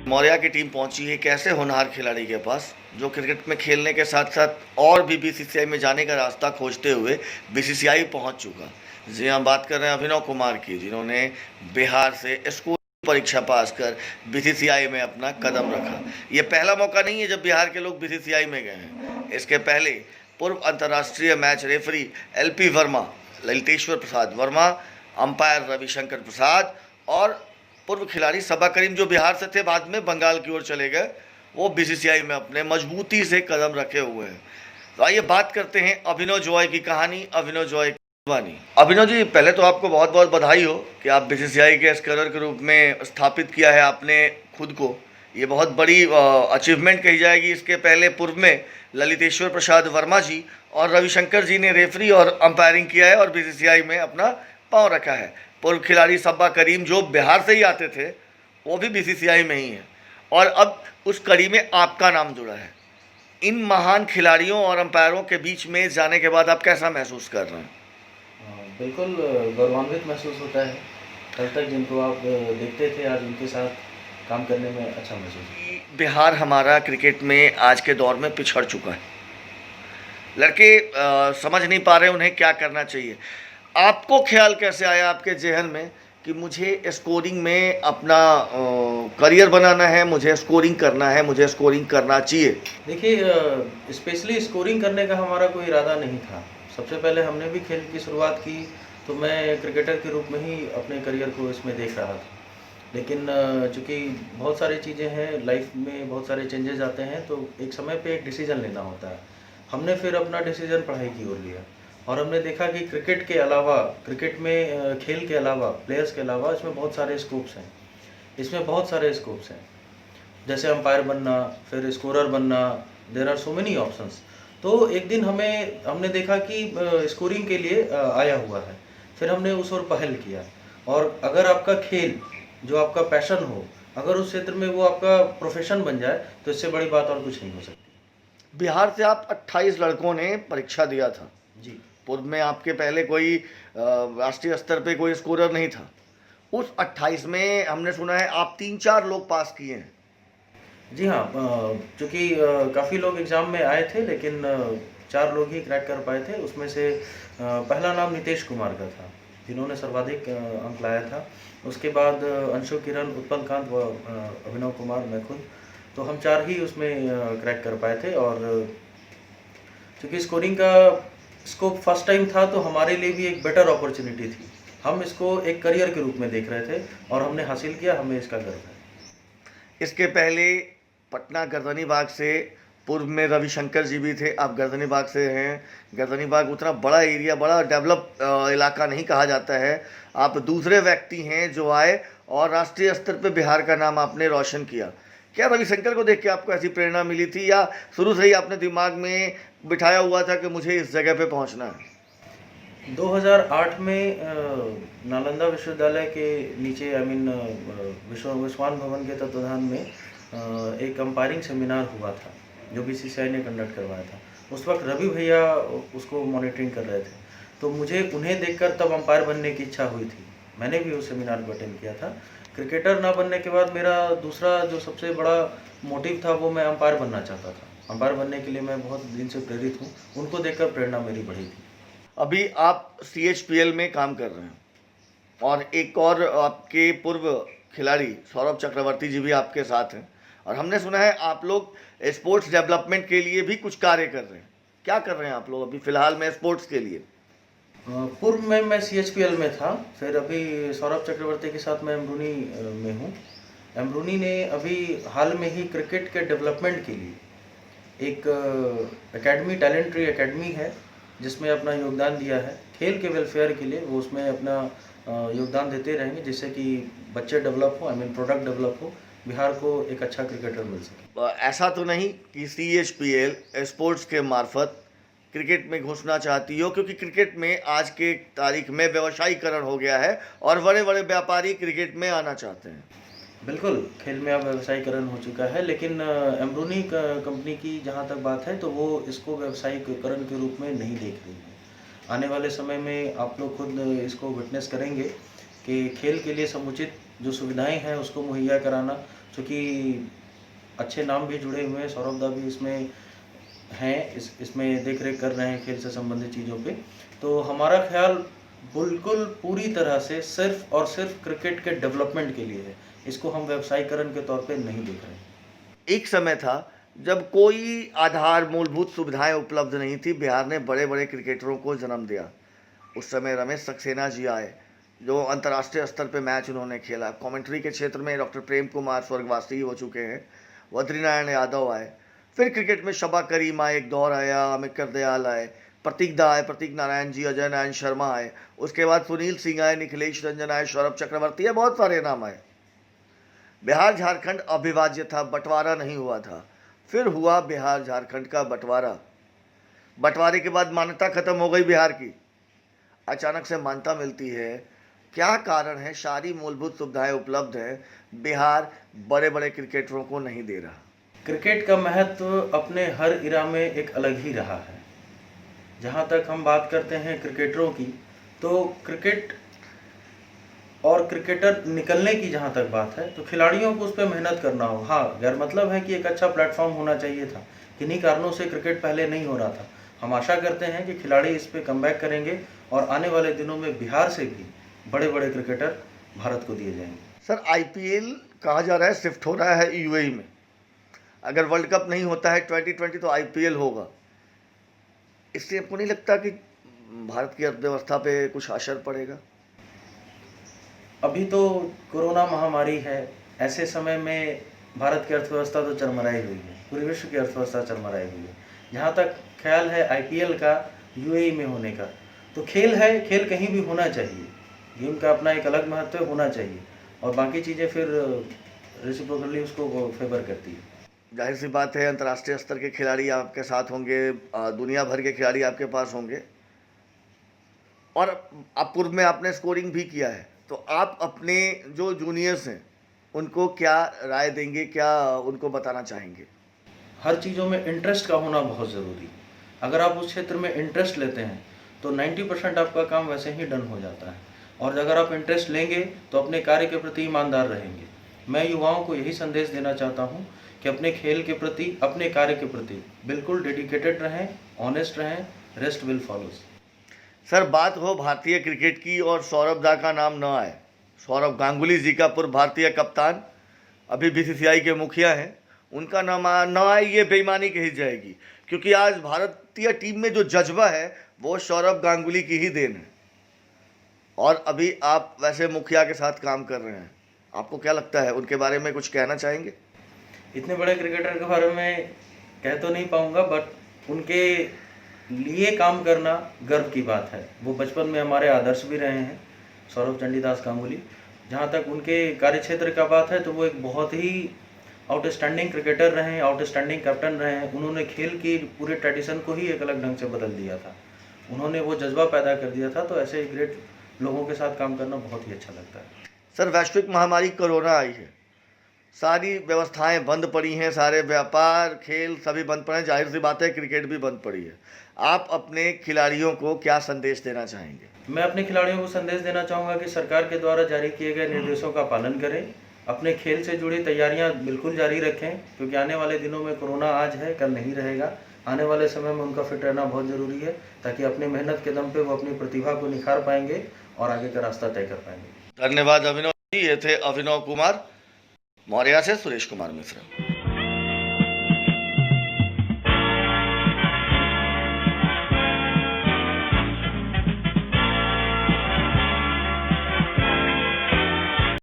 मौर्या की टीम पहुंची है कैसे होनहार खिलाड़ी के पास, जो क्रिकेट में खेलने के साथ साथ और भी बीसीसीआई में जाने का रास्ता खोजते हुए बीसीसीआई पहुंच चुका। जी हाँ, बात कर रहे हैं अभिनव कुमार की, जिन्होंने बिहार से स्कूल परीक्षा पास कर बीसीसीआई में अपना कदम रखा। ये पहला मौका नहीं है जब बिहार के लोग बीसीसीआई में गए हैं। इसके पहले पूर्व अंतर्राष्ट्रीय match referee LP Verma, Laliteshwar Prasad Verma, umpire Ravishankar Prasad और पूर्व खिलाड़ी सबा करीम, जो बिहार से थे बाद में बंगाल की ओर चले गए, वो बीसीसीआई में अपने मजबूती से कदम रखे हुए हैं। तो आइए बात करते हैं अभिनव जॉय की कहानी, अभिनव जॉय की कहानी। अभिनव जी, पहले तो आपको बहुत बहुत बधाई हो कि आप बीसीसीआई के स्कॉलर के रूप में स्थापित किया है आपने खुद को। ये बहुत बड़ी अचीवमेंट कही जाएगी। इसके पहले पूर्व में ललितेश्वर प्रसाद वर्मा जी और रविशंकर जी ने रेफरी और अंपायरिंग किया है और बीसीसीआई में अपना पांव रखा है। पूर्व खिलाड़ी सब्बा करीम, जो बिहार से ही आते थे, वो भी बीसीसीआई में ही है और अब उस कड़ी में आपका नाम जुड़ा है। इन महान खिलाड़ियों और अंपायरों के बीच में जाने के बाद आप कैसा महसूस कर रहे हैं? बिल्कुल गौरवान्वित महसूस होता है। कल तक जिनको आप देखते थे, आज उनके साथ काम करने में अच्छा महसूस। बिहार हमारा क्रिकेट में आज के दौर में पिछड़ चुका है। लड़के समझ नहीं पा रहे उन्हें क्या करना चाहिए। आपको ख्याल कैसे आया आपके जहन में कि मुझे स्कोरिंग में अपना करियर बनाना है, मुझे स्कोरिंग करना है, मुझे स्कोरिंग करना चाहिए? देखिए, स्पेशली स्कोरिंग करने का हमारा कोई इरादा नहीं था। सबसे पहले हमने भी खेल की शुरुआत की तो मैं क्रिकेटर के रूप में ही अपने करियर को इसमें देख रहा था। लेकिन चूँकि बहुत सारी चीज़ें हैं लाइफ में, बहुत सारे चेंजेस आते हैं, तो एक समय पे एक डिसीज़न लेना होता है। हमने फिर अपना डिसीज़न पढ़ाई की ओर लिया और हमने देखा कि क्रिकेट के अलावा, क्रिकेट में खेल के अलावा, प्लेयर्स के अलावा इसमें बहुत सारे स्कोप्स हैं। इसमें बहुत सारे स्कोप्स हैं, जैसे अंपायर बनना, फिर स्कोरर बनना, there are so many options. तो एक दिन हमने देखा कि स्कोरिंग के लिए आया हुआ है। फिर हमने उस ओर पहल किया और अगर आपका खेल, जो आपका पैशन हो, अगर उस क्षेत्र में वो आपका प्रोफेशन बन जाए तो इससे बड़ी बात और कुछ नहीं हो सकती। बिहार से आप 28 लड़कों ने परीक्षा दिया था जी। पूर्व में, आपके पहले कोई राष्ट्रीय स्तर पे कोई स्कोरर नहीं था। उस 28 में हमने सुना है आप 3-4 लोग पास किए हैं। जी हाँ, चूँकि काफ़ी लोग एग्ज़ाम में आए थे, लेकिन 4 लोग ही क्रैक कर पाए थे। उसमें से पहला नाम नीतीश कुमार का था, जिन्होंने सर्वाधिक अंक लाया था। उसके बाद अंशु किरण, उत्पल कांत व अभिनव कुमार, मैं खुद, तो हम 4 ही उसमें क्रैक कर पाए थे। और चूँकि स्कोरिंग का स्कोप फर्स्ट टाइम था तो हमारे लिए भी एक बेटर अपॉर्चुनिटी थी। हम इसको एक करियर के रूप में देख रहे थे और हमने हासिल किया, हमें इसका गर्व है। इसके पहले पटना गर्दनीबाग से पूर्व में रविशंकर जी भी थे। आप गर्दनीबाग से हैं। गर्दनीबाग उतना बड़ा एरिया, बड़ा डेवलप इलाका नहीं कहा जाता है। आप दूसरे व्यक्ति हैं जो आए और राष्ट्रीय स्तर पे बिहार का नाम आपने रोशन किया। क्या रविशंकर को देख के आपको ऐसी प्रेरणा मिली थी या शुरू से ही आपने दिमाग में बिठाया हुआ था कि मुझे इस जगह पे पहुंचना है? 2008 में नालंदा विश्वविद्यालय के नीचे, विश्वान भवन के तत्वाधान में एक अंपायरिंग सेमिनार हुआ था जो बीसीसीआई ने कंडक्ट करवाया था। उस वक्त रवि भैया उसको मॉनिटरिंग कर रहे थे, तो मुझे उन्हें देखकर तब अंपायर बनने की इच्छा हुई थी। मैंने भी उस सेमिनार को अटेंड किया था। क्रिकेटर ना बनने के बाद मेरा दूसरा जो सबसे बड़ा मोटिव था वो मैं अंपायर बनना चाहता था। अंपायर बनने के लिए मैं बहुत दिन से प्रेरित हूँ। उनको देखकर प्रेरणा मेरी बढ़ी थी। अभी आप CHPL में काम कर रहे हैं और एक और आपके पूर्व खिलाड़ी सौरभ चक्रवर्ती जी भी आपके साथ हैं और हमने सुना है आप लोग स्पोर्ट्स डेवलपमेंट के लिए भी कुछ कार्य कर रहे हैं। क्या कर रहे हैं आप लोग अभी फ़िलहाल में स्पोर्ट्स के लिए? पूर्व में मैं CHPL में था, फिर अभी सौरभ चक्रवर्ती के साथ मैं एम्ब्रूनी में हूँ। एम्ब्रूनी ने अभी हाल में ही क्रिकेट के डेवलपमेंट के लिए एक एकेडमी, टैलेंट ट्री एकेडमी है, जिसमें अपना योगदान दिया है। खेल के वेलफेयर के लिए वो उसमें अपना योगदान देते रहेंगे, जिससे कि बच्चे डेवलप हो, प्रोडक्ट डेवलप हो, बिहार को एक अच्छा क्रिकेटर मिल सके। ऐसा तो नहीं कि CHPL स्पोर्ट्स के मार्फत क्रिकेट में घुसना चाहती हो, क्योंकि क्रिकेट में आज के तारीख में व्यवसायीकरण हो गया है और बड़े बड़े व्यापारी क्रिकेट में आना चाहते हैं। बिल्कुल, खेल में अब व्यवसायीकरण हो चुका है, लेकिन एम्ब्रूनी कंपनी की जहाँ तक बात है तो वो इसको व्यवसायीकरण के रूप में नहीं देख रही है। आने वाले समय में आप लोग खुद इसको विटनेस करेंगे कि खेल के लिए समुचित जो सुविधाएं हैं उसको मुहैया कराना, क्योंकि अच्छे नाम भी जुड़े हुए हैं, सौरभ दा भी इसमें हैं, इसमें देख रेख कर रहे हैं खेल से संबंधित चीज़ों पे। तो हमारा ख्याल बिल्कुल पूरी तरह से सिर्फ और सिर्फ क्रिकेट के डेवलपमेंट के लिए है, इसको हम व्यवसायीकरण के तौर पे नहीं देख रहे हैं। एक समय था जब कोई आधार मूलभूत सुविधाएं उपलब्ध नहीं थी, बिहार ने बड़े बड़े क्रिकेटरों को जन्म दिया। उस समय रमेश सक्सेना जी आए, जो अंतर्राष्ट्रीय स्तर पे मैच उन्होंने खेला। कमेंट्री के क्षेत्र में डॉक्टर प्रेम कुमार स्वर्गवासी हो चुके हैं, बद्रीनारायण यादव आए। फिर क्रिकेट में शबा करीम आए, एक दौर आया, अमिकर दयाल आए, प्रतीक दा आए, प्रतीक नारायण जी, अजय नारायण शर्मा आए। उसके बाद सुनील सिंह आए, निखिलेश रंजन आए, सौरभ चक्रवर्ती आए, बहुत सारे नाम आए। बिहार झारखंड अविभाज्य था, बंटवारा नहीं हुआ था। फिर हुआ बिहार झारखंड का बंटवारा। बंटवारे के बाद मान्यता खत्म हो गई बिहार की, अचानक से मान्यता मिलती है। क्या कारण है? सारी मूलभूत सुविधाएं उपलब्ध हैं, बिहार बड़े बड़े क्रिकेटरों को नहीं दे रहा। क्रिकेट का महत्व अपने हर इरा में एक अलग ही रहा है। जहाँ तक हम बात करते हैं क्रिकेटरों की, तो क्रिकेट और क्रिकेटर निकलने की जहाँ तक बात है, तो खिलाड़ियों को उस पर मेहनत करना हो। हाँ, गैर मतलब है कि एक अच्छा प्लेटफॉर्म होना चाहिए था। किन्हीं कारणों से क्रिकेट पहले नहीं हो रहा था। हम आशा करते हैं कि खिलाड़ी इस पर कमबैक करेंगे और आने वाले दिनों में बिहार से भी बड़े बड़े क्रिकेटर भारत को दिए जाएंगे। सर, आईपीएल कहा जा रहा है शिफ्ट हो रहा है यूएई में। अगर वर्ल्ड कप नहीं होता है 2020 तो आईपीएल होगा। इससे आपको नहीं लगता कि भारत की अर्थव्यवस्था पे कुछ असर पड़ेगा? अभी तो कोरोना महामारी है, ऐसे समय में भारत की अर्थव्यवस्था तो चरमराई हुई है, पूरे विश्व की अर्थव्यवस्था चरमराई हुई है। जहाँ तक ख्याल है आईपीएल का यूएई में होने का, तो खेल है, खेल कहीं भी होना चाहिए। गेम का अपना एक अलग महत्व होना चाहिए और बाकी चीज़ें फिर रेसिप्रोकली उसको फेवर करती है। जाहिर सी बात है, अंतर्राष्ट्रीय स्तर के खिलाड़ी आपके साथ होंगे, दुनिया भर के खिलाड़ी आपके पास होंगे, और आप पूर्व में आपने स्कोरिंग भी किया है। तो आप अपने जो जूनियर्स हैं उनको क्या राय देंगे, क्या उनको बताना चाहेंगे? हर चीज़ों में इंटरेस्ट का होना बहुत ज़रूरी है। अगर आप उस क्षेत्र में इंटरेस्ट लेते हैं तो 90% आपका काम वैसे ही डन हो जाता है। और अगर आप इंटरेस्ट लेंगे तो अपने कार्य के प्रति ईमानदार रहेंगे। मैं युवाओं को यही संदेश देना चाहता हूँ कि अपने खेल के प्रति, अपने कार्य के प्रति बिल्कुल डेडिकेटेड रहें, ऑनेस्ट रहें, रेस्ट विल फॉलोज। सर, बात हो भारतीय क्रिकेट की और सौरभ दा का नाम न आए, सौरभ गांगुली जी का पूर्व भारतीय कप्तान, अभी बीसीसीआई के मुखिया हैं, उनका नाम न आए, ये बेईमानी कही जाएगी। क्योंकि आज भारतीय टीम में जो जज्बा है वो सौरभ गांगुली की ही देन है। और अभी आप वैसे मुखिया के साथ काम कर रहे हैं, आपको क्या लगता है, उनके बारे में कुछ कहना चाहेंगे? इतने बड़े क्रिकेटर के बारे में कह तो नहीं पाऊंगा, बट उनके लिए काम करना गर्व की बात है। वो बचपन में हमारे आदर्श भी रहे हैं, सौरभ चंडीदास गांगुली। जहाँ तक उनके कार्यक्षेत्र का बात है तो वो एक बहुत ही आउटस्टैंडिंग क्रिकेटर रहे हैं, आउटस्टैंडिंग कैप्टन रहे हैं। उन्होंने खेल की पूरे ट्रेडिशन को ही एक अलग ढंग से बदल दिया था, उन्होंने वो जज्बा पैदा कर दिया था। तो ऐसे ग्रेट लोगों के साथ काम करना बहुत ही अच्छा लगता है। सर, वैश्विक महामारी कोरोना आई है, सारी व्यवस्थाएं बंद पड़ी हैं, सारे व्यापार, खेल सभी बंद पड़े हैं, जाहिर सी बात है क्रिकेट भी बंद पड़ी है। आप अपने खिलाड़ियों को क्या संदेश देना चाहेंगे? मैं अपने खिलाड़ियों को संदेश देना चाहूँगा कि सरकार के द्वारा जारी किए गए निर्देशों का पालन करें, अपने खेल से जुड़ी तैयारियां बिल्कुल जारी रखें, क्योंकि आने वाले दिनों में कोरोना आज है, कल नहीं रहेगा। आने वाले समय में उनका फिट रहना बहुत ज़रूरी है, ताकि अपनी मेहनत के दम पे वो अपनी प्रतिभा को निखार पाएंगे और आगे का रास्ता तय कर पाएंगे। धन्यवाद अभिनव जी। ये थे अभिनव कुमार मौर्य से सुरेश कुमार मिश्रा।